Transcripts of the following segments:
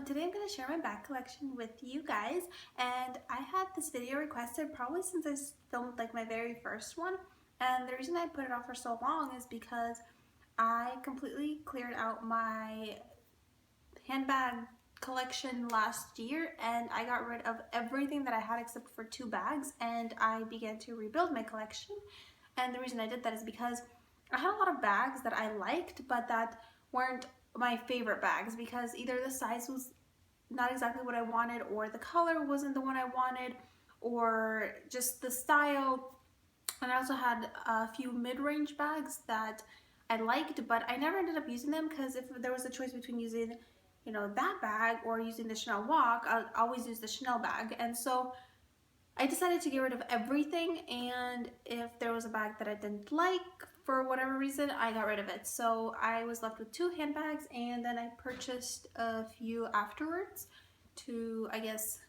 Today I'm going to share my bag collection with you guys, and I had this video requested probably since I filmed like my very first one, and the reason I put it off for so long is because I completely cleared out my handbag collection last year and I got rid of everything that I had except for 2 bags, and I began to rebuild my collection. And the reason I did that is because I had a lot of bags that I liked but that weren't my favorite bags because either the size was not exactly what I wanted, or the color wasn't the one I wanted, or just the style. And I also had a few mid-range bags that I liked, but I never ended up using them because if there was a choice between using, that bag or using the Chanel Walk, I'll always use the Chanel bag. And so I decided to get rid of everything, and if there was a bag that I didn't like for whatever reason, I got rid of it. So I was left with 2 handbags, and then I purchased a few afterwards to, I guess,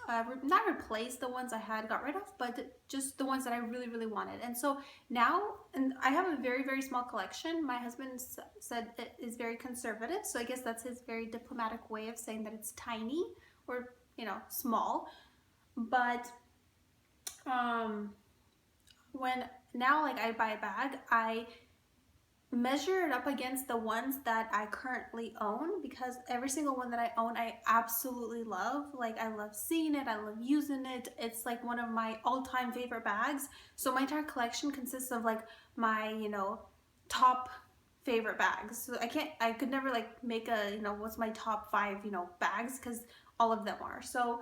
not replace the ones I had got rid of, but just the ones that I really wanted. And so now, and I have a very small collection. My husband said it is very conservative, so I guess that's his very diplomatic way of saying that it's tiny or small. But when now, like, I buy a bag, I measure it up against the ones that I currently own, because every single one that I own I absolutely love. Like, I love seeing it, I love using it. It's like one of my all-time favorite bags. So my entire collection consists of like my top favorite bags. So I could never like make a what's my top 5 bags, because all of them are. So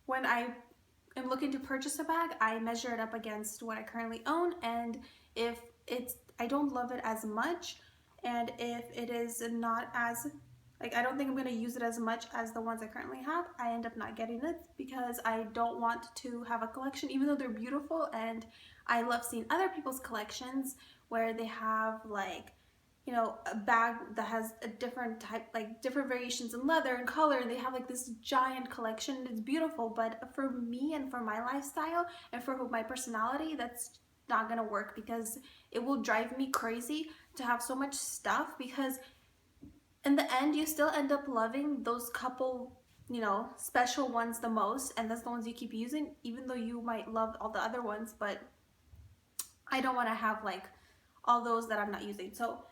when I am looking to purchase a bag, I measure it up against what I currently own, and if I don't love it as much, and if it is not as, like, I don't think I'm going to use it as much as the ones I currently have, I end up not getting it, because I don't want to have a collection, even though they're beautiful, and I love seeing other people's collections where they have like a bag that has a different type, like different variations in leather and color, and they have like this giant collection, and it's beautiful. But for me and for my lifestyle and for my personality, that's not gonna work, because it will drive me crazy to have so much stuff, because in the end you still end up loving those couple special ones the most, and that's the ones you keep using, even though you might love all the other ones. But I don't want to have like all those that I'm not using. So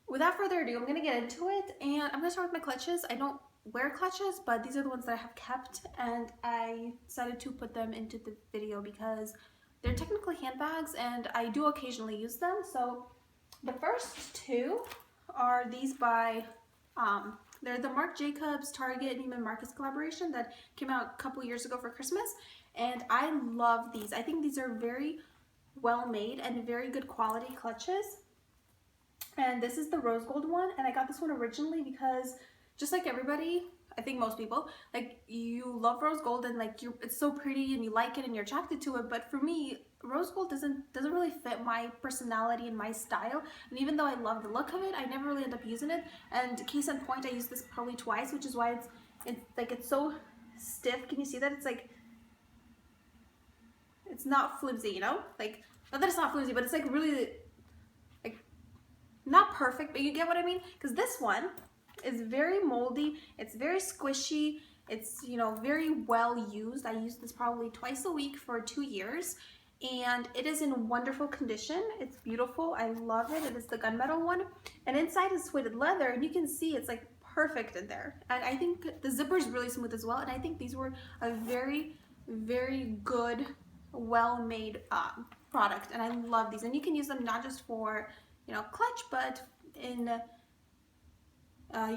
without further ado, I'm going to get into it, and I'm going to start with my clutches. I don't wear clutches, but these are the ones that I have kept, and I decided to put them into the video because they're technically handbags and I do occasionally use them. So the first 2 are these by, they're the Marc Jacobs, Target, Neiman Marcus collaboration that came out a couple years ago for Christmas, and I love these. I think these are very well made and very good quality clutches. And this is the rose gold one, and I got this one originally because, just like everybody, I think most people, like, you love rose gold, and like it's so pretty and you like it and you're attracted to it. But for me, rose gold doesn't really fit my personality and my style, and even though I love the look of it, I never really end up using it. And case in point, I used this probably twice, which is why it's so stiff. Can you see that? It's like, it's not flimsy, like, not that it's not flimsy, but it's like really, like, not perfect, but you get what I mean. Because this one is very moldy, it's very squishy, it's very well used. I used this probably twice a week for 2 years, and it is in wonderful condition. It's beautiful, I love it. It is the gunmetal one, and inside is suede leather, and you can see it's like perfect in there. And I think the zipper is really smooth as well, and I think these were a very good, well-made product, and I love these. And you can use them not just for clutch, but in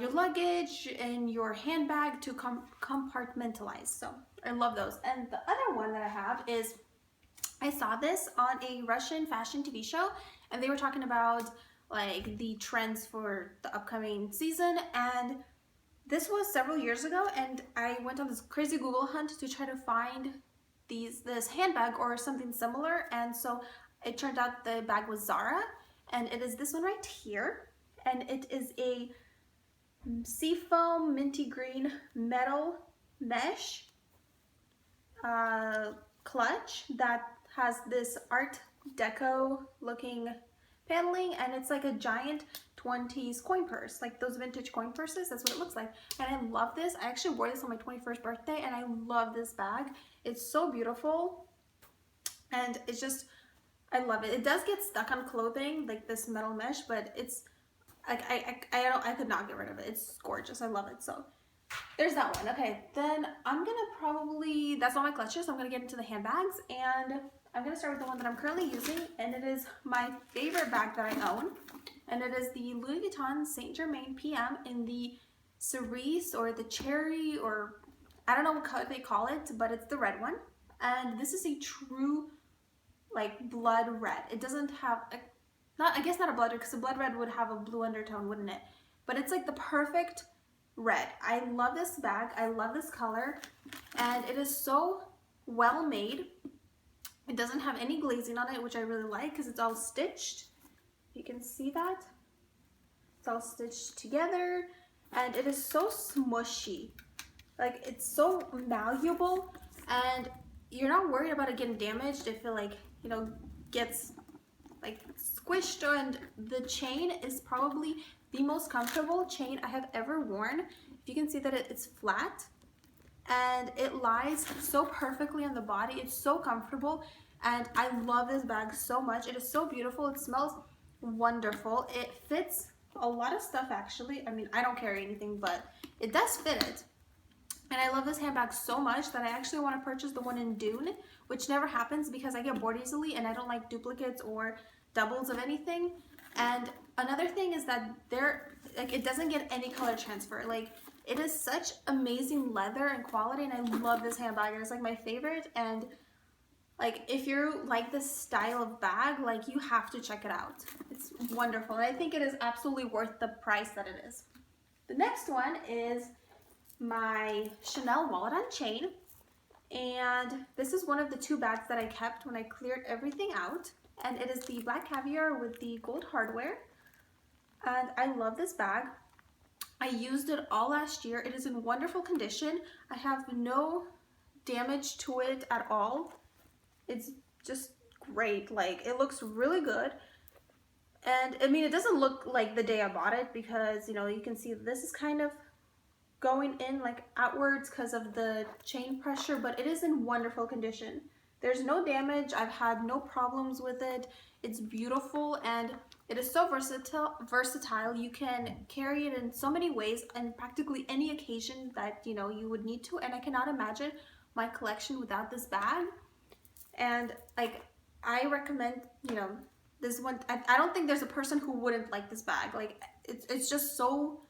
your luggage, in your handbag, to compartmentalize. So I love those. And the other one that I have is, I saw this on a Russian fashion TV show, and they were talking about like the trends for the upcoming season, and this was several years ago, and I went on this crazy Google hunt to try to find this handbag or something similar. And so it turned out the bag was Zara, and it is this one right here, and it is a seafoam minty green metal mesh clutch that has this art deco looking paneling, and it's like a giant 1920s coin purse, like those vintage coin purses. That's what it looks like. And I love this. I actually wore this on my 21st birthday and I love this bag. It's so beautiful and it's just, I love it. It does get stuck on clothing, like this metal mesh, but it's like I could not get rid of it. It's gorgeous. I love it. So there's that one. Okay, then I'm gonna probably, that's all my clutches. I'm gonna get into the handbags and I'm gonna start with the one that I'm currently using, and it is my favorite bag that I own, and it is the Louis Vuitton Saint Germain PM in the cerise or the cherry, or I don't know what color they call it, but it's the red one. And this is a true like blood red. It doesn't have a, not, I guess not a blood red, because a blood red would have a blue undertone, wouldn't it? But it's like the perfect red. I love this bag. I love this color, and it is so well made. It doesn't have any glazing on it, which I really like because it's all stitched. You can see that. It's all stitched together, and it is so smushy. Like, it's so malleable, and you're not worried about it getting damaged if it, like, you know, gets like squished. And the chain is probably the most comfortable chain I have ever worn. If you can see that it's flat and it lies so perfectly on the body. It's so comfortable, and I love this bag so much. It is so beautiful. It smells wonderful. It fits a lot of stuff, actually. I mean, I don't carry anything, but it does fit it. And I love this handbag so much that I actually want to purchase the one in Dune, which never happens because I get bored easily and I don't like duplicates or doubles of anything. And another thing is that like, it doesn't get any color transfer. Like, it is such amazing leather and quality, and I love this handbag. It's like my favorite, and like, if you like this style of bag, like, you have to check it out. It's wonderful, and I think it is absolutely worth the price that it is. The next one is my Chanel wallet on chain, and this is one of the two bags that I kept when I cleared everything out, and it is the black caviar with the gold hardware, and I love this bag. I used it all last year. It is in wonderful condition. I have no damage to it at all. It's just great. Like, it looks really good. And I mean, it doesn't look like the day I bought it because, you know, you can see this is kind of going in like outwards because of the chain pressure, but it is in wonderful condition. There's no damage. I've had no problems with it. It's beautiful, and it is so versatile. You can carry it in so many ways and practically any occasion that, you know, you would need to. And I cannot imagine my collection without this bag. And like, I recommend, you know, this one. I don't think there's a person who wouldn't like this bag. Like, it's just so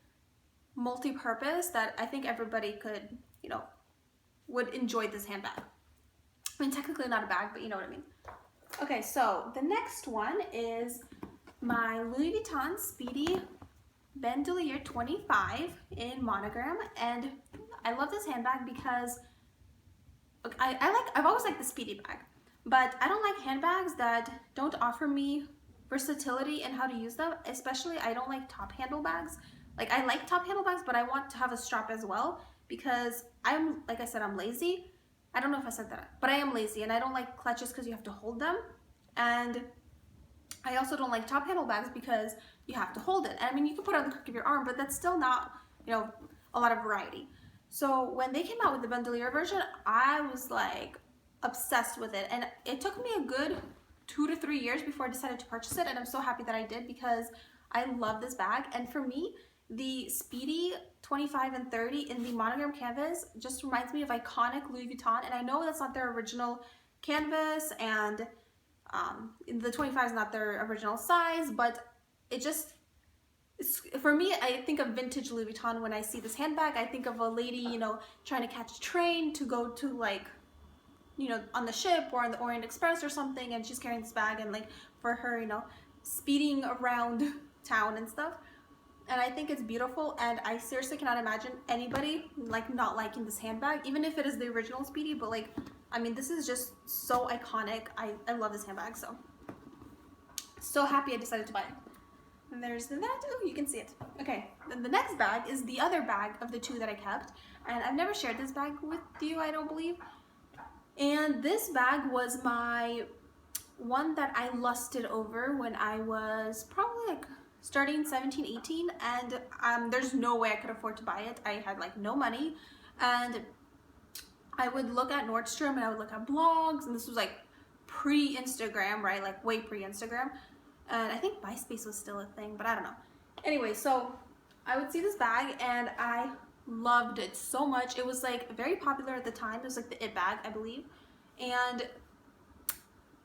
multi-purpose that I think everybody could, you know, would enjoy this handbag. I mean, technically not a bag, but you know what I mean. Okay, so the next one is my Louis Vuitton Speedy Bandolier 25 in monogram, and I love this handbag because I've always liked the Speedy bag, but I don't like handbags that don't offer me versatility in how to use them. Especially, I don't like top handle bags. Like, I like top handle bags, but I want to have a strap as well because I'm, like I said, I'm lazy. I don't know if I said that, but I am lazy, and I don't like clutches because you have to hold them. And I also don't like top handle bags because you have to hold it. I mean, you can put it on the crook of your arm, but that's still not, you know, a lot of variety. So when they came out with the bandolier version, I was like obsessed with it, and it took me a good 2 to 3 years before I decided to purchase it, and I'm so happy that I did because I love this bag. And for me, the Speedy 25 and 30 in the monogram canvas just reminds me of iconic Louis Vuitton, and I know that's not their original canvas, and the 25 is not their original size, but it just, for me, I think of vintage Louis Vuitton when I see this handbag. I think of a lady, you know, trying to catch a train to go to, like, you know, on the ship or on the Orient Express or something, and she's carrying this bag, and like, for her, you know, speeding around town and stuff. And I think it's beautiful, and I seriously cannot imagine anybody like not liking this handbag, even if it is the original Speedy. But like, I mean, this is just so iconic. I love this handbag, so happy I decided to buy it. And there's that. Oh, you can see it. Okay, then the next bag is the other bag of the two that I kept, and I've never shared this bag with you, I don't believe. And this bag was my one that I lusted over when I was probably like starting 17, 18, and there's no way I could afford to buy it. I had like no money, and I would look at Nordstrom and I would look at blogs, and this was like pre-Instagram, right? Like way pre-Instagram. And I think MySpace was still a thing, but I don't know. Anyway, so I would see this bag and I loved it so much. It was like very popular at the time. It was like the it bag, I believe. And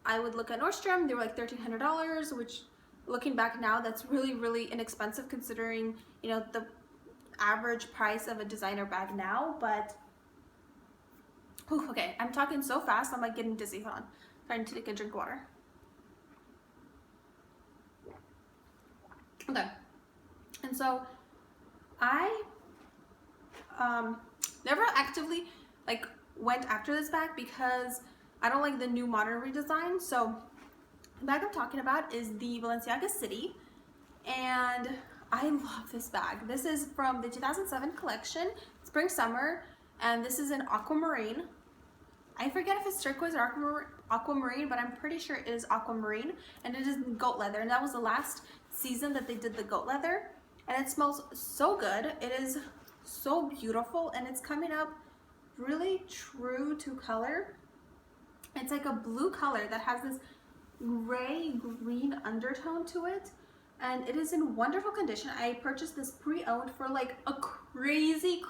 I would look at Nordstrom. They were like $1,300, which looking back now, that's really, really inexpensive considering, you know, the average price of a designer bag now. But whew, okay, I'm talking so fast, I'm like getting dizzy. Hold on. Trying to take a drink of water. Okay. And so I never actively like went after this bag because I don't like the new modern redesign. So the bag I'm talking about is the Balenciaga City, and I love this bag. This is from the 2007 collection, spring summer, and this is in aquamarine. I forget if it's turquoise or aquamarine, but I'm pretty sure it is aquamarine, and it is goat leather, and that was the last season that they did the goat leather, and it smells so good. It is so beautiful, and it's coming up really true to color. It's like a blue color that has this gray green undertone to it, and it is in wonderful condition. I purchased this pre-owned for like a crazy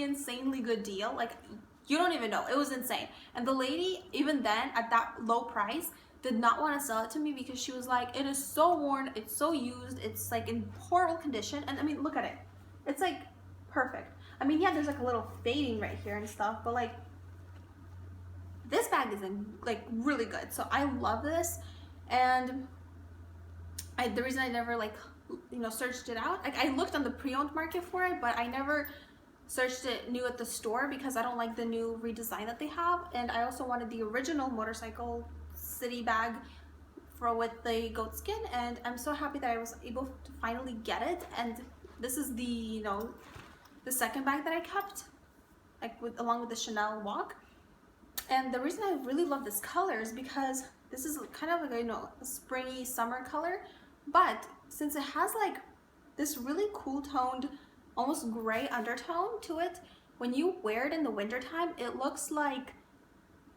insanely good deal. Like, you don't even know, it was insane. And the lady, even then at that low price, did not want to sell it to me because she was like, it is so worn, it's so used, it's like in horrible condition. And I mean, look at it, it's like perfect. I mean, yeah, there's like a little fading right here and stuff, but like this bag is in like really good. So I love this, and the reason I never like, you know, searched it out, like I looked on the pre-owned market for it, but I never searched it new at the store because I don't like the new redesign that they have. And I also wanted the original motorcycle city bag with the goat skin, and I'm so happy that I was able to finally get it. And this is the, you know, the second bag that I kept, like along with the Chanel walk. And the reason I really love this color is because this is kind of like, you know, a springy summer color, but since it has like this really cool toned, almost gray undertone to it, when you wear it in the wintertime, it looks like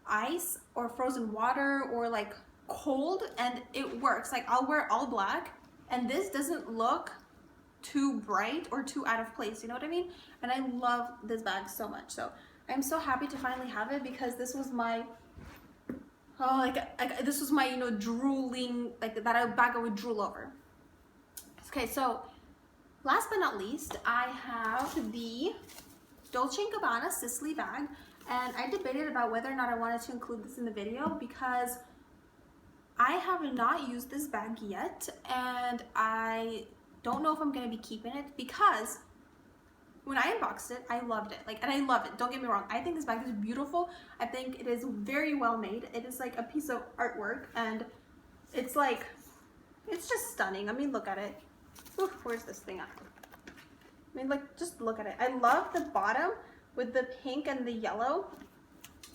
ice or frozen water or like cold, and it works. Like, I'll wear all black and this doesn't look too bright or too out of place, you know what I mean? And I love this bag so much. So I'm so happy to finally have it because this was my, this was my, you know, drooling, like that bag I would drool over. Okay, so last but not least, I have the Dolce Gabbana Sicily bag, and I debated about whether or not I wanted to include this in the video because I have not used this bag yet, and I don't know if I'm going to be keeping it because when I unboxed it, I loved it. Like, and I love it. Don't get me wrong. I think this bag is beautiful. I think it is very well made. It is like a piece of artwork, and it's like, it's just stunning. I mean, look at it. Oof, where's this thing at? I mean, like, just look at it. I love the bottom with the pink and the yellow.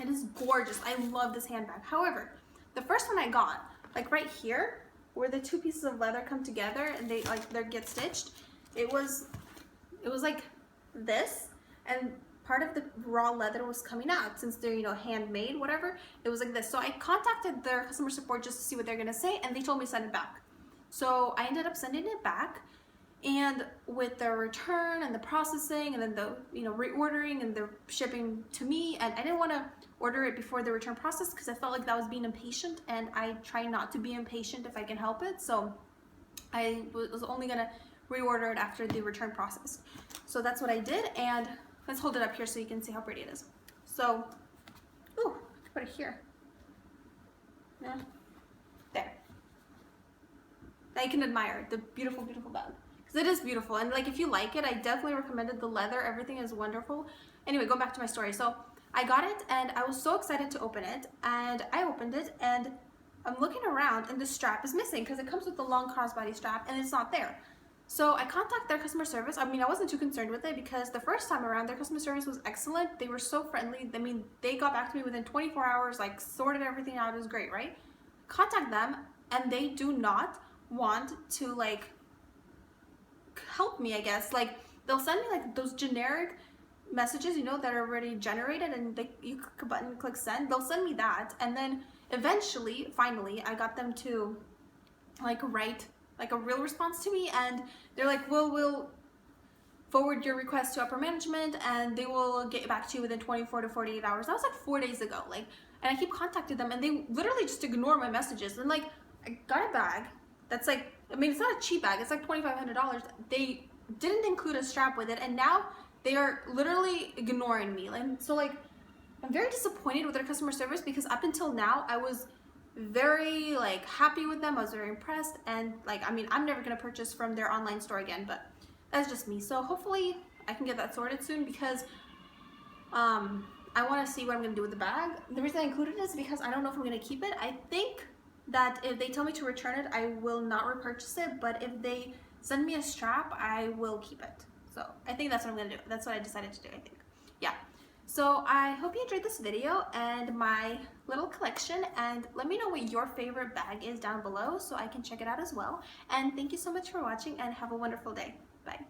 It is gorgeous. I love this handbag. However, the first one I got, like right here, where the two pieces of leather come together and they get stitched, it was like this, and part of the raw leather was coming out since they're, you know, handmade, whatever. It was like this. So I contacted their customer support just to see what they're gonna say, and they told me to send it back. So I ended up sending it back, and with the return and the processing and then the, you know, reordering and the shipping to me, and I didn't want to order it before the return process because I felt like that was being impatient, and I try not to be impatient if I can help it. So I was only gonna reorder it after the return process. So that's what I did, and let's hold it up here so you can see how pretty it is. So, ooh, put it here. Yeah, there. Now you can admire the beautiful, beautiful bag. Because it is beautiful, and like if you like it, I definitely recommend it. The leather, everything is wonderful. Anyway, going back to my story. So I got it, and I was so excited to open it, and I opened it, and I'm looking around, and the strap is missing because it comes with the long crossbody strap, and it's not there. So I contacted their customer service. I mean, I wasn't too concerned with it because the first time around, their customer service was excellent. They were so friendly. I mean, they got back to me within 24 hours, like sorted everything out. It was great, right? Contact them, and they do not want to like help me, I guess. Like, they'll send me like those generic messages, you know, that are already generated, and you click a button, click send. They'll send me that, and then eventually, finally, I got them to like write like a real response to me, and they're like, well, we'll forward your request to upper management and they will get back to you within 24 to 48 hours. That was like 4 days ago. Like, and I keep contacting them and they literally just ignore my messages. And like, I got a bag that's like, I mean, it's not a cheap bag, it's like $2,500. They didn't include a strap with it, and now they are literally ignoring me. And so like, I'm very disappointed with their customer service, because up until now I was very like happy with them. I was very impressed, and like, I mean, I'm never gonna purchase from their online store again, but that's just me. So hopefully I can get that sorted soon, because I want to see what I'm going to do with the bag. The reason I included it is because I don't know if I'm going to keep it. I think that if they tell me to return it, I will not repurchase it, but if they send me a strap, I will keep it. So I think that's what I'm going to do. That's what I decided to do, I think. Yeah. So I hope you enjoyed this video and my little collection, and let me know what your favorite bag is down below so I can check it out as well. And thank you so much for watching, and have a wonderful day. Bye.